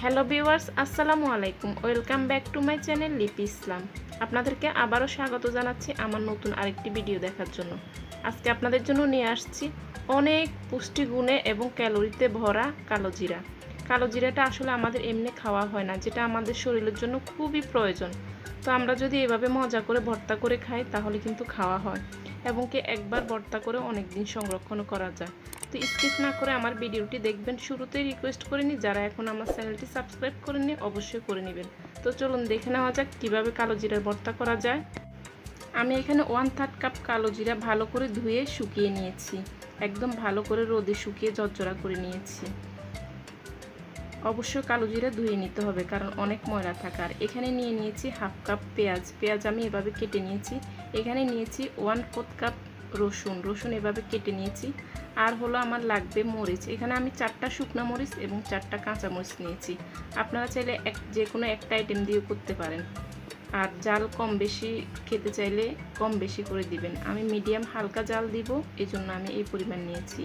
Hello viewers, আসসালামু আলাইকুম। Welcome back to my channel লিপি ইসলাম। আপনাদেরকে আবারও স্বাগত জানাচ্ছি আমার নতুন আরেকটি ভিডিও দেখার জন্য। আজকে আপনাদের জন্য নিয়ে আসছি অনেক পুষ্টিগুণে এবং ক্যালোরিতে ভরা কালোজিরা। কালোজিরাটা আসলে আমাদের এমনি খাওয়া হয় না, যেটা আমাদের শরীরের জন্য খুবই প্রয়োজন। তো আমরা যদি এভাবে মজা করে ভর্তা করে খাই তাহলে কিন্তু খাওয়া হয়, এবং কি একবার ভর্তা করে অনেক দিন সংরক্ষণ করা যায়। তো স্কিপ না করে আমার ভিডিওটি দেখবেন। শুরুতেই রিকোয়েস্ট করে নিই, যারা এখন আমার চ্যানেলটি সাবস্ক্রাইব করেননি অবশ্যই করে নেবেন। তো চলুন দেখে নেওয়া যাক কীভাবে কালো জিরার ভর্তা করা যায়। আমি এখানে 1/3 কাপ কালো জিরা ভালো করে ধুয়ে শুকিয়ে নিয়েছি, একদম ভালো করে রোদে শুকিয়ে ঝরঝরা করে নিয়েছি। অবশ্যই কালো জিরা ধুয়ে নিতে হবে, কারণ অনেক ময়লা থাকে। আর এখানে নিয়ে নিয়েছি 1/2 কাপ পেঁয়াজ আমি এভাবে কেটে নিয়েছি। এখানে নিয়েছি 1/4 কাপ রসুন এভাবে কেটে নিয়েছি। আর হলো আমার লাগবে মরিচ। এখানে আমি 4টা শুকনো মরিচ এবং 4টা কাঁচা মরিচ নিয়েছি। আপনারা চাইলে যে কোনো একটা আইটেম দিয়ে করতে পারেন। আর জাল কম বেশি খেতে চাইলে কম বেশি করে দিবেন। আমি মিডিয়াম হালকা জাল দিব, এজন্য আমি এই পরিমাণ নিয়েছি।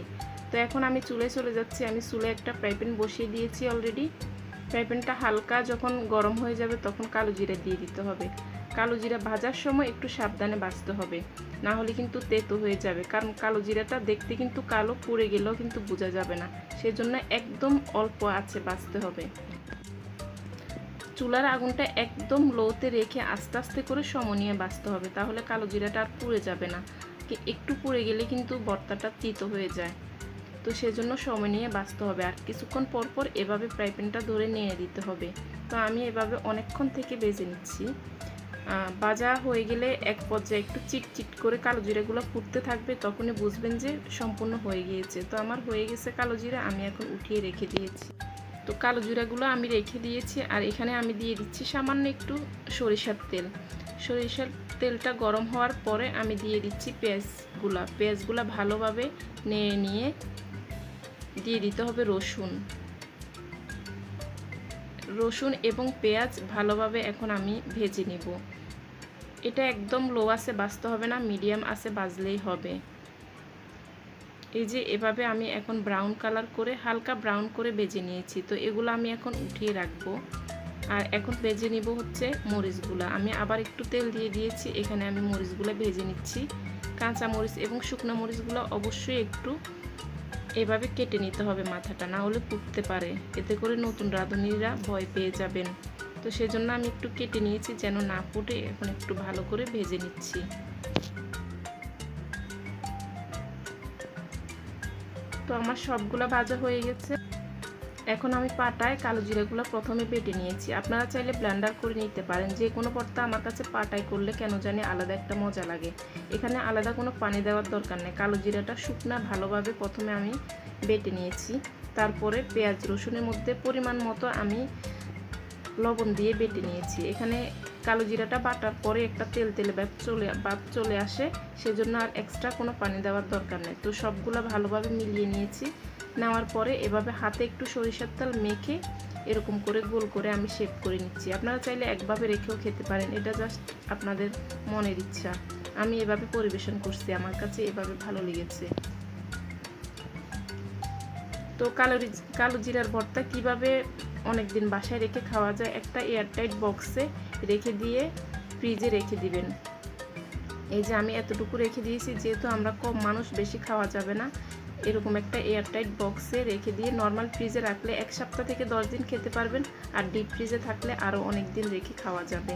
তো এখন আমি চুলায় চলে যাচ্ছি। আমি চুলায় একটা ফ্রাই প্যান বসিয়ে দিয়েছি অলরেডি। ফ্রাই প্যানটা হালকা যখন গরম হয়ে যাবে তখন কালো জিরা দিয়ে দিতে হবে। কালো জিরা ভাজার সময় একটু সাবধানে ভাজতে হবে, না হলে কিন্তু তেতো হয়ে যাবে। কারণ কালো জিরাটা দেখতে কিন্তু কালো, পুড়ে গেলেও কিন্তু বোঝা যাবে না, সেজন্য একদম অল্প আঁচে ভাজতে হবে। চুলার আগুনটা একদম লোতে রেখে আস্তে আস্তে করে সময় নিয়ে ভাজতে হবে, তাহলে কালো জিরাটা আর পুড়ে যাবে না। একটু পুড়ে গেলে কিন্তু ভর্তাটা তিতো হয়ে যায়। তো সেজন্য সময় নিয়ে ভাজতে হবে। আর কিছুক্ষণ পর পর এভাবে ফ্রাই প্যানটা ধরে নিয়ে দিতে হবে। তো আমি এভাবে অনেকক্ষণ থেকে ভেজে নিচ্ছি। ভাজা হয়ে গেলে এক পর্যায়ে একটু চিটচিট করে কালো জিরাগুলো ফুটতে থাকবে, তখনই বুঝবেন যে সম্পূর্ণ হয়ে গিয়েছে। তো আমার হয়ে গেছে কালো জিরা, আমি এখন উঠিয়ে রেখে দিয়েছি। তো কালো জিরাগুলো আমি রেখে দিয়েছি। আর এখানে আমি দিয়ে দিচ্ছি সামান্য একটু সরিষার তেল। সরিষার তেলটা গরম হওয়ার পরে আমি দিয়ে দিচ্ছি পেঁয়াজগুলা ভালোভাবে নেড়ে নিয়ে দিয়ে দিতে হবে রসুন এবং পেঁয়াজ ভালোভাবে এখন আমি ভেজে নিব। এটা একদম লো আছে ভাজতে হবে না, মিডিয়াম আছে ভাজলেই হবে। এই যে এভাবে আমি এখন ব্রাউন কালার করে, হালকা ব্রাউন করে ভেজে নিয়েছি। তো এগুলো আমি এখন উঠিয়ে রাখবো। আর এখন ভেজে নিব হচ্ছে মরিচগুলা। আমি আবার একটু তেল দিয়ে দিয়েছি, এখানে আমি মরিচগুলো ভেজে নিচ্ছি। কাঁচা মরিচ এবং শুকনো মরিচগুলো অবশ্যই একটু এভাবে কেটে নিতে হবে মাথাটা, না হলে পুড়তে পারে, এতে করে নতুন রাঁধুনিরা ভয় পেয়ে যাবেন। তো সেজন্য আমি একটু কেটে নিয়েছি যেন না ফুটে। এখন একটু ভালো করে ভেজে নিচ্ছি। তো আমার সবগুলো ভাজা হয়ে গেছে। এখন আমি পাটায় কালো জিরাগুলো প্রথমে বেটে নিয়েছি। আপনারা চাইলে ব্লেন্ডার করে নিতে পারেন। যে কোনো ভর্তা আমার কাছে পাটায় করলে কেন জানি আলাদা একটা মজা লাগে। এখানে আলাদা কোনো পানি দেওয়ার দরকার নেই। কালো জিরাটা শুকনা ভালোভাবে প্রথমে আমি বেটে নিয়েছি। তারপরে পেঁয়াজ রসুনের মধ্যে পরিমাণ মতো আমি লবণ দিয়ে বেটে নিয়েছি। এখানে কালো জিরাটা বাটার পরে একটা তেল ভাব চলে আসে, সেজন্য আর এক্সট্রা কোনো পানি দেওয়ার দরকার নেই। তো সবগুলো ভালোভাবে মিলিয়ে নিয়েছি। নেওয়ার পরে এভাবে হাতে একটু সরিষার তেল মেখে এরকম করে গোল করে আমি শেপ করে নিচ্ছি। আপনারা চাইলে একভাবে রেখেও খেতে পারেন, এটা জাস্ট আপনাদের মনের ইচ্ছা। আমি এভাবে পরিবেশন করছি, আমার কাছে এভাবে ভালো লেগেছে। তো কালো জিরার ভর্তা কিভাবে অনেক দিন বাসায় রেখে খাওয়া যায়, একটা এয়ারটাইট বক্সে রেখে দিয়ে ফ্রিজে রেখে দিবেন। এই যে আমি এতটুকু রেখে দিয়েছি, যেহেতু আমরা কম মানুষ, বেশি খাওয়া যাবে না। এরকম একটা এয়ারটাইট বক্সে রেখে দিয়ে নর্মাল ফ্রিজে রাখলে 1 সপ্তাহ থেকে 10 দিন খেতে পারবেন। আর ডিপ ফ্রিজে থাকলে আরও অনেক দিন রেখে খাওয়া যাবে।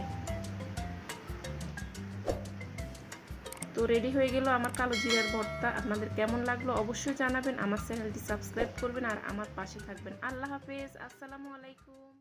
তো রেডি হয়ে গেল আমার কালো জিরার ভর্তা। আপনাদের কেমন লাগলো অবশ্যই জানাবেন। আমার চ্যানেলটি সাবস্ক্রাইব করবেন আর আমার পাশে থাকবেন। আল্লাহ হাফেজ, আসসালামু আলাইকুম।